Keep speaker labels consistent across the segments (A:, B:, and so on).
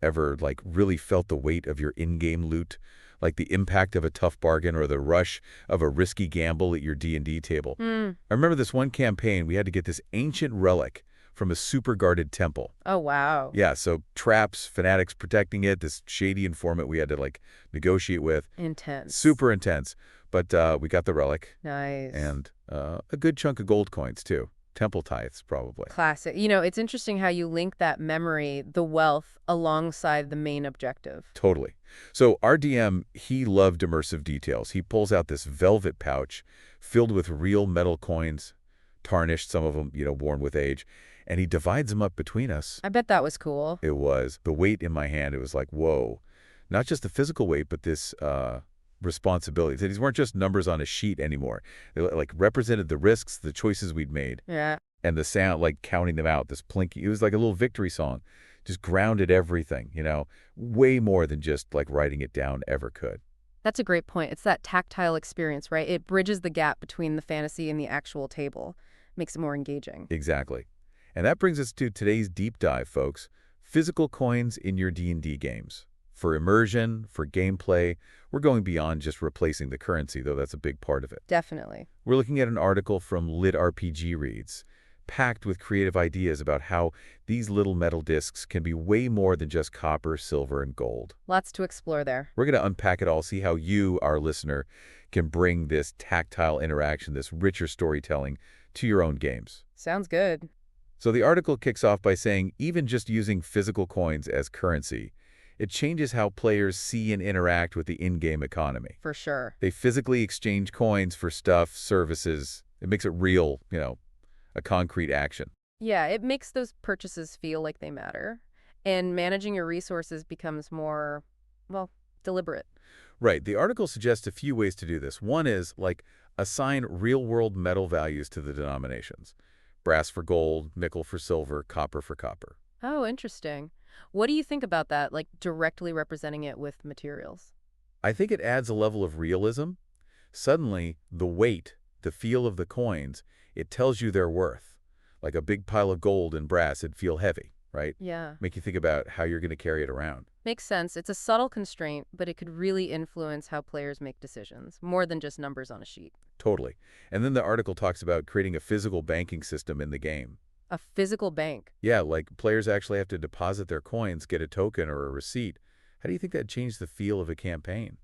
A: Ever, like, really felt the weight of your in-game loot? Like the impact of a tough bargain or the rush of a risky gamble at your D&D table?
B: Hmm.
A: I remember this one campaign, we had to get this ancient relic from a super guarded temple.
B: Oh, wow.
A: Yeah, so traps, fanatics protecting it, this shady informant we had to, like, negotiate with.
B: Intense.
A: Super intense. But we got the relic
B: Nice.
A: and a good chunk of gold coins, too. Temple tithes, probably.
B: Classic. You know, it's interesting how you link that memory, the wealth, alongside the main objective.
A: Totally. So our DM, he loved immersive details. He pulls out this velvet pouch filled with real metal coins, tarnished, some of them, worn with age, and he divides them up between us.
B: I bet that was cool.
A: It was the weight in my hand. It was like, whoa, not just the physical weight, but this responsibility. These weren't just numbers on a sheet anymore. They like represented the risks, the choices we'd made,
B: Yeah.
A: and the sound, like counting them out, this plinky. It was like a little victory song, just grounded everything, way more than just like writing it down ever could.
B: That's a great point. It's that tactile experience, right? It bridges the gap between the fantasy and the actual table, makes it more engaging.
A: Exactly. And that brings us to today's deep dive, folks. Physical coins in your D&D games. For immersion, for gameplay, we're going beyond just replacing the currency, though that's a big part of it.
B: Definitely.
A: We're looking at an article from LitRPG Reads, packed with creative ideas about how these little metal discs can be way more than just copper, silver, and gold.
B: Lots to explore there.
A: We're going to unpack it all, see how you, our listener, can bring this tactile interaction, this richer storytelling, to your own games.
B: Sounds good.
A: So the article kicks off by saying even just using physical coins as currency, it changes how players see and interact with the in-game economy.
B: For sure.
A: They physically exchange coins for stuff, services. It makes it real, a concrete action.
B: Yeah, it makes those purchases feel like they matter. And managing your resources becomes more, well, deliberate.
A: Right. The article suggests a few ways to do this. One is, like, assign real-world metal values to the denominations. Brass for gold, nickel for silver, copper for copper.
B: Oh, interesting. What do you think about that, like directly representing it with materials?
A: I think it adds a level of realism. Suddenly, the weight, the feel of the coins, it tells you their worth. Like a big pile of gold and brass, it'd feel heavy, right?
B: Yeah.
A: Make you think about how you're going to carry it around.
B: Makes sense. It's a subtle constraint, but it could really influence how players make decisions, more than just numbers on a sheet.
A: Totally. And then the article talks about creating a physical banking system in the game.
B: A physical bank.
A: Yeah, like players actually have to deposit their coins, get a token or a receipt. How do you think that changed the feel of a campaign?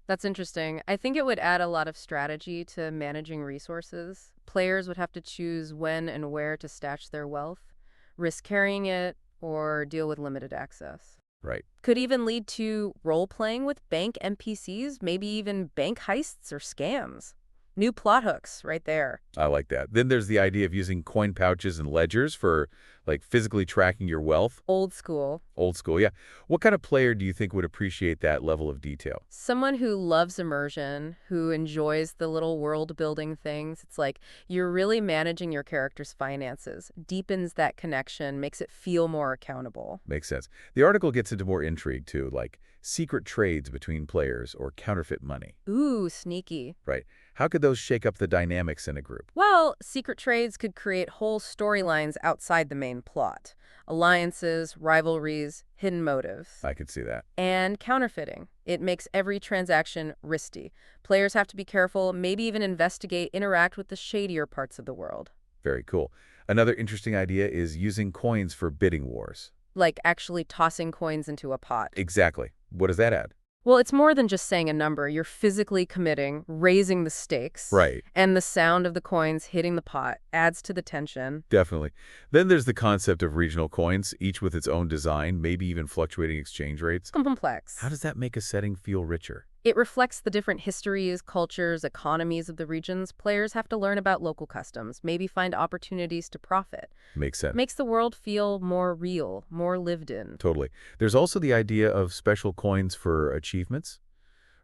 B: That's interesting. I think it would add a lot of strategy to managing resources. Players would have to choose when and where to stash their wealth, risk carrying it, or deal with limited access.
A: Right.
B: Could even lead to role-playing with bank NPCs, maybe even bank heists or scams. New plot hooks right there.
A: I like that. Then there's the idea of using coin pouches and ledgers for, like, physically tracking your wealth.
B: Old school.
A: Old school, yeah. What kind of player do you think would appreciate that level of detail?
B: Someone who loves immersion, who enjoys the little world-building things. It's like you're really managing your character's finances, deepens that connection, makes it feel more accountable.
A: Makes sense. The article gets into more intrigue, too, like secret trades between players or counterfeit money.
B: Ooh, sneaky.
A: Right. How could those shake up the dynamics in a group?
B: Well, secret trades could create whole storylines outside the main plot. Alliances, rivalries, hidden motives.
A: I could see that.
B: And counterfeiting. It makes every transaction risky. Players have to be careful, maybe even investigate, interact with the shadier parts of the world.
A: Very cool. Another interesting idea is using coins for bidding wars.
B: Like actually tossing coins into a pot.
A: Exactly. What does that add?
B: Well, it's more than just saying a number. You're physically committing, raising the stakes.
A: Right.
B: And the sound of the coins hitting the pot adds to the tension.
A: Definitely. Then there's the concept of regional coins, each with its own design, maybe even fluctuating exchange rates.
B: Complex.
A: How does that make a setting feel richer?
B: It reflects the different histories, cultures, economies of the regions. Players have to learn about local customs, maybe find opportunities to profit.
A: Makes sense.
B: Makes the world feel more real, more lived in.
A: Totally. There's also the idea of special coins for achievements,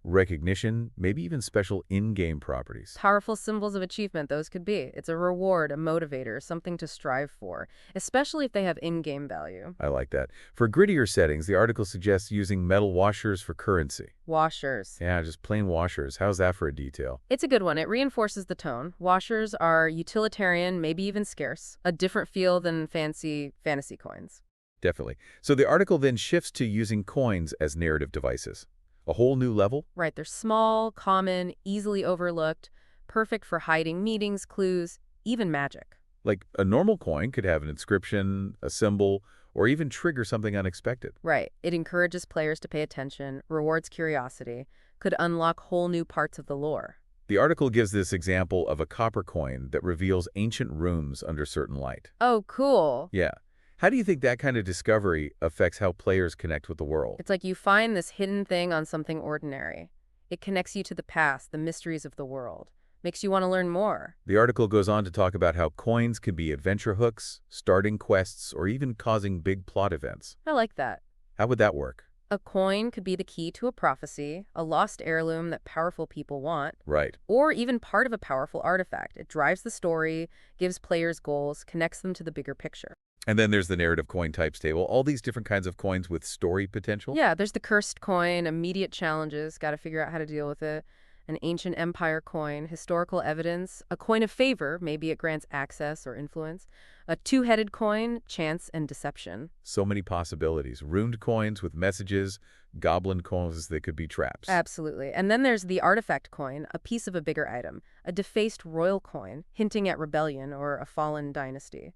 A: recognition, maybe even special in-game properties.
B: Powerful symbols of achievement, those could be. It's a reward, a motivator, something to strive for, especially if they have in-game value.
A: I like that. For grittier settings, the article suggests using metal washers for currency.
B: Washers.
A: Yeah, just plain washers. How's that for a detail?
B: It's a good one. It reinforces the tone. Washers are utilitarian, maybe even scarce, a different feel than fancy fantasy coins.
A: Definitely. So the article then shifts to using coins as narrative devices. A whole new level?
B: Right, they're small, common, easily overlooked, perfect for hiding meanings, clues, even magic.
A: Like a normal coin could have an inscription, a symbol, or even trigger something unexpected.
B: Right, it encourages players to pay attention, rewards curiosity, could unlock whole new parts of the lore.
A: The article gives this example of a copper coin that reveals ancient rooms under certain light.
B: Oh, cool.
A: Yeah. How do you think that kind of discovery affects how players connect with the world?
B: It's like you find this hidden thing on something ordinary. It connects you to the past, the mysteries of the world. Makes you want to learn more.
A: The article goes on to talk about how coins can be adventure hooks, starting quests, or even causing big plot events.
B: I like that.
A: How would that work?
B: A coin could be the key to a prophecy, a lost heirloom that powerful people want,
A: Right.
B: or even part of a powerful artifact. It drives the story, gives players goals, connects them to the bigger picture.
A: And then there's the narrative coin types table, all these different kinds of coins with story potential.
B: Yeah, there's the cursed coin, immediate challenges, got to figure out how to deal with it. An ancient empire coin, historical evidence, a coin of favor, maybe it grants access or influence. A two-headed coin, chance and deception.
A: So many possibilities. Runed coins with messages, goblin coins that could be traps.
B: Absolutely. And then there's the artifact coin, a piece of a bigger item. A defaced royal coin, hinting at rebellion or a fallen dynasty.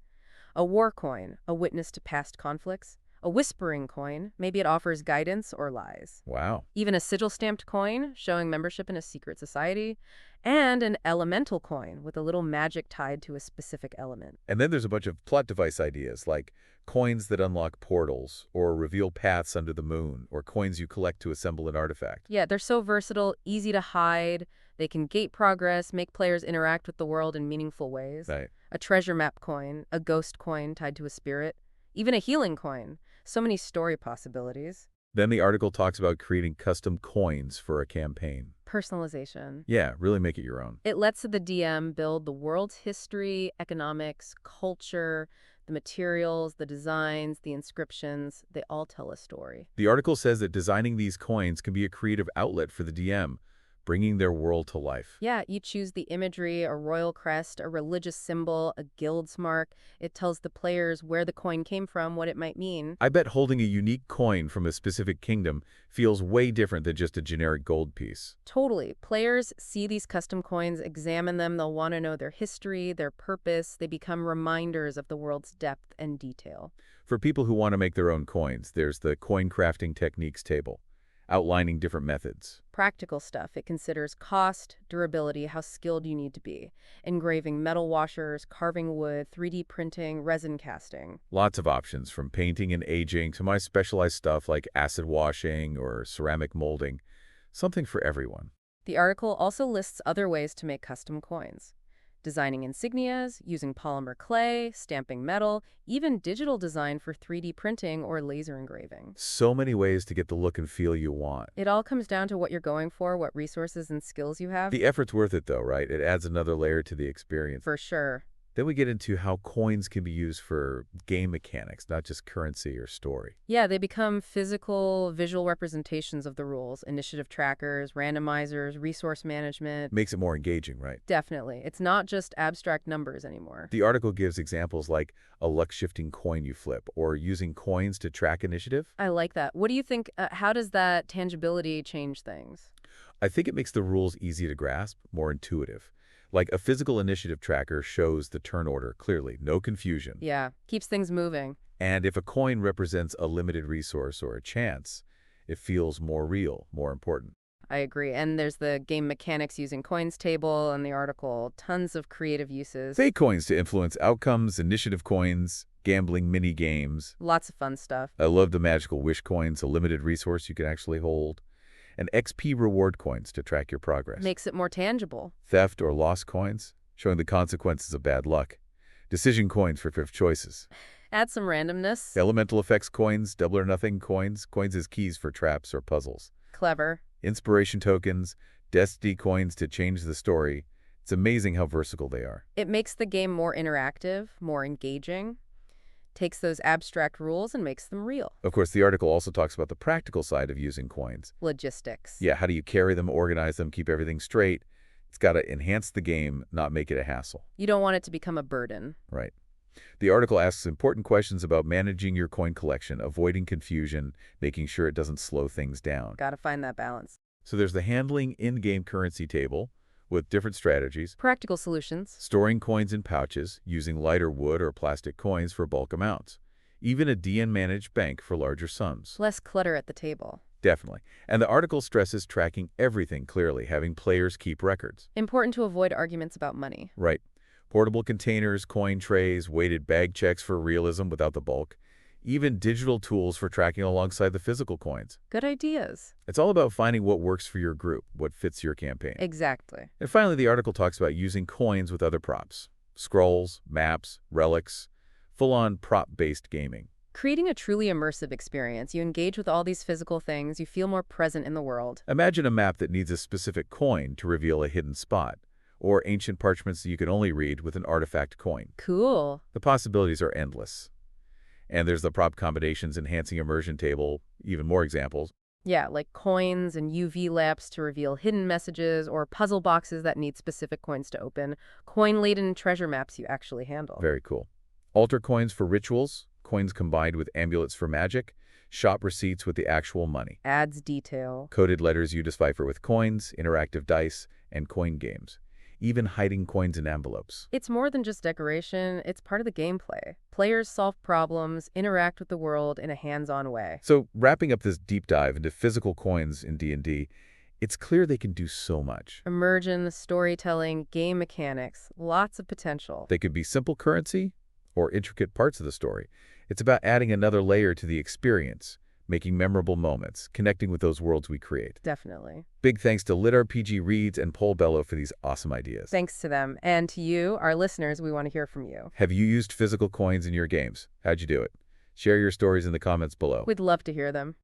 B: A war coin, a witness to past conflicts. A whispering coin, maybe it offers guidance or lies.
A: Wow.
B: Even a sigil-stamped coin, showing membership in a secret society. And an elemental coin, with a little magic tied to a specific element.
A: And then there's a bunch of plot device ideas, like coins that unlock portals, or reveal paths under the moon, or coins you collect to assemble an artifact.
B: Yeah, they're so versatile, easy to hide. They can gate progress, make players interact with the world in meaningful ways.
A: Right.
B: A treasure map coin, a ghost coin tied to a spirit, even a healing coin. So many story possibilities.
A: Then the article talks about creating custom coins for a campaign.
B: Personalization.
A: Yeah, really make it your own.
B: It lets the DM build the world's history, economics, culture, the materials, the designs, the inscriptions. They all tell a story.
A: The article says that designing these coins can be a creative outlet for the DM, bringing their world to life.
B: Yeah, you choose the imagery, a royal crest, a religious symbol, a guild's mark. It tells the players where the coin came from, what it might mean.
A: I bet holding a unique coin from a specific kingdom feels way different than just a generic gold piece.
B: Totally. Players see these custom coins, examine them, they'll want to know their history, their purpose. They become reminders of the world's depth and detail.
A: For people who want to make their own coins, there's the coin crafting techniques table, outlining different methods.
B: Practical stuff. It considers cost, durability, how skilled you need to be. Engraving metal washers, carving wood, 3D printing, resin casting.
A: Lots of options, from painting and aging to my specialized stuff like acid washing or ceramic molding. Something for everyone.
B: The article also lists other ways to make custom coins. Designing insignias, using polymer clay, stamping metal, even digital design for 3D printing or laser engraving.
A: So many ways to get the look and feel you want.
B: It all comes down to what you're going for, what resources and skills you have.
A: The effort's worth it though, right? It adds another layer to the experience.
B: For sure.
A: Then we get into how coins can be used for game mechanics, not just currency or story.
B: Yeah, they become physical, visual representations of the rules, initiative trackers, randomizers, resource management.
A: Makes it more engaging, right?
B: Definitely. It's not just abstract numbers anymore.
A: The article gives examples like a luck-shifting coin you flip, or using coins to track initiative.
B: I like that. What do you think? How does that tangibility change things?
A: I think it makes the rules easy to grasp, more intuitive. Like a physical initiative tracker shows the turn order clearly, no confusion.
B: Yeah, keeps things moving.
A: And if a coin represents a limited resource or a chance, it feels more real, more important.
B: I agree. And there's the game mechanics using coins table in the article. Tons of creative uses.
A: Fake coins to influence outcomes, initiative coins, gambling mini games.
B: Lots of fun stuff.
A: I love the magical wish coins, a limited resource you can actually hold. And XP reward coins to track your progress.
B: Makes it more tangible.
A: Theft or lost coins, showing the consequences of bad luck. Decision coins for fifth choices.
B: Add some randomness.
A: Elemental effects coins, double or nothing coins, coins as keys for traps or puzzles.
B: Clever.
A: Inspiration tokens, destiny coins to change the story. It's amazing how versatile they are.
B: It makes the game more interactive, more engaging. Takes those abstract rules and makes them real.
A: Of course, the article also talks about the practical side of using coins.
B: Logistics.
A: Yeah, how do you carry them, organize them, keep everything straight? It's got to enhance the game, not make it a hassle.
B: You don't want it to become a burden.
A: Right. The article asks important questions about managing your coin collection, avoiding confusion, making sure it doesn't slow things down.
B: Gotta find that balance.
A: So there's the handling in-game currency table with different strategies,
B: Practical solutions.
A: storing coins in pouches, using lighter wood or plastic coins for bulk amounts, even a DN-managed bank for larger sums.
B: Less clutter at the table.
A: Definitely. And the article stresses tracking everything clearly, having players keep records.
B: Important to avoid arguments about money.
A: Right. Portable containers, coin trays, weighted bag checks for realism without the bulk, even digital tools for tracking alongside the physical coins.
B: Good ideas.
A: It's all about finding what works for your group, what fits your campaign.
B: Exactly.
A: And finally, the article talks about using coins with other props. Scrolls, maps, relics, full-on prop-based gaming.
B: Creating a truly immersive experience, you engage with all these physical things, you feel more present in the world.
A: Imagine a map that needs a specific coin to reveal a hidden spot, or ancient parchments that you can only read with an artifact coin.
B: Cool.
A: The possibilities are endless. And there's the prop combinations enhancing immersion table, even more examples.
B: Yeah, like coins and UV lamps to reveal hidden messages, or puzzle boxes that need specific coins to open, coin-laden treasure maps you actually handle.
A: Very cool. Altar coins for rituals, coins combined with amulets for magic, shop receipts with the actual money.
B: Adds detail.
A: Coded letters you decipher with coins, interactive dice, and coin games. Even hiding coins in envelopes.
B: It's more than just decoration, it's part of the gameplay. Players solve problems, interact with the world in a hands-on way.
A: So, wrapping up this deep dive into physical coins in D&D, it's clear they can do so much.
B: Immersion, storytelling, game mechanics, lots of potential.
A: They could be simple currency or intricate parts of the story. It's about adding another layer to the experience, making memorable moments, connecting with those worlds we create.
B: Definitely.
A: Big thanks to LitRPG Reads and Paul Bello for these awesome ideas.
B: Thanks to them. And to you, our listeners, we want to hear from you.
A: Have you used physical coins in your games? How'd you do it? Share your stories in the comments below.
B: We'd love to hear them.